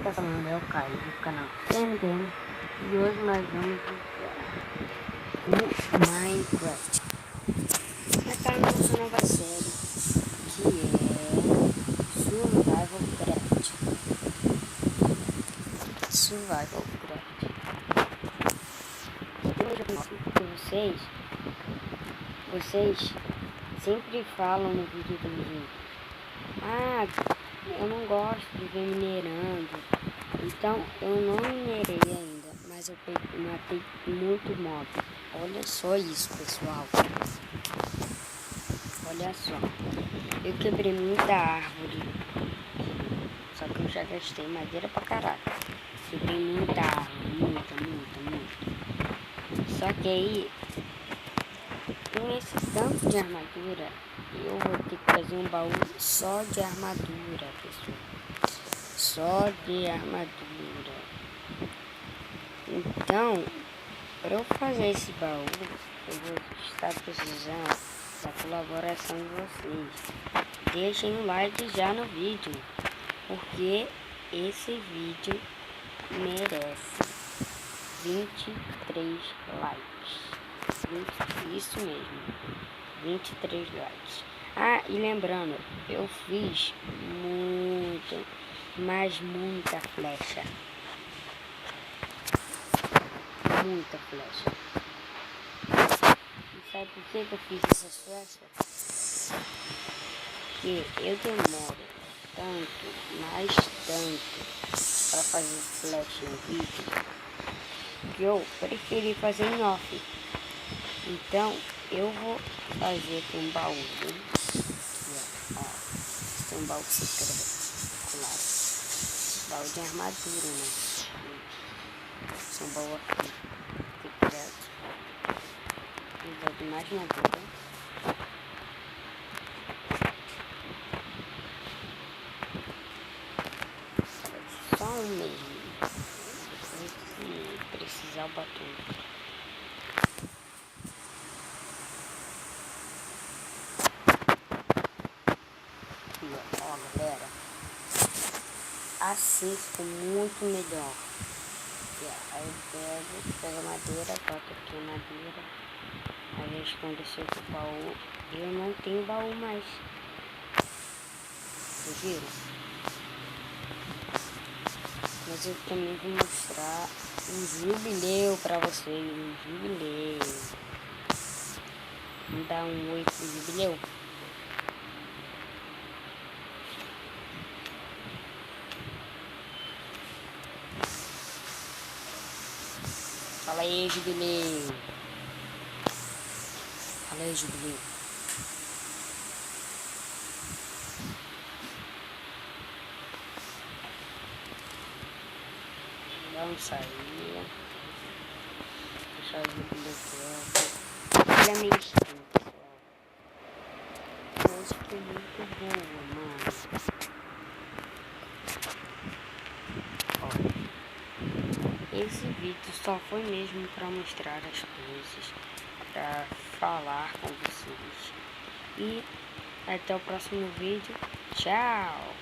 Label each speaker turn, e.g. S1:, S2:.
S1: Tá falando, é o Caio do canal TMTM e hoje nós vamos jogar o Minecraft. Essa é a nossa nova série, que é Survival Craft. Survival Craft. Eu já mostro que vocês sempre falam no vídeo do vídeo: ah, eu não gosto de ver minerando. Então eu não minerei ainda, mas eu matei muito mob. Olha só isso, pessoal. Olha só. Eu quebrei muita árvore. Só que eu já gastei madeira pra caralho. Quebrei muita árvore, muita. Só que aí, com esse tanto de armadura, eu vou ter que fazer um baú só de armadura, pessoal. Só de armadura. Então, para eu fazer esse baú, eu vou estar precisando da colaboração de vocês. Deixem um like já no vídeo, porque esse vídeo merece 23 likes. Isso mesmo, 23 likes. Ah, e lembrando, eu fiz muita flecha. Muita flecha. E sabe por que eu fiz essas flechas? Porque eu demoro tanto para fazer flecha em vídeo, que eu preferi fazer em off. Então eu vou fazer aqui um baú. Tem um baú secreto. Baú de armadura, né? Esse é um baú aqui. Precisa de mais madeira. Só um mesmo. Se precisar, eu boto outro. Aqui, ó, galera. Assim ficou muito melhor. Aí eu pego a madeira, boto aqui a madeira. Aí eu escondo esse outro baú. Eu não tenho baú mais. Vocês viram? Mas eu também vou mostrar um jubileu pra vocês. Um jubileu. Vamos dar um oi pro jubileu. Fala aí, jubileu. Fala aí, jubileu. Vamos sair. Deixar o jubileu quieto. Ele é meio estranho, pessoal. Hoje foi muito boa, mano. Ó, esse vídeo só foi mesmo para mostrar as coisas, para falar com vocês. E até o próximo vídeo. Tchau!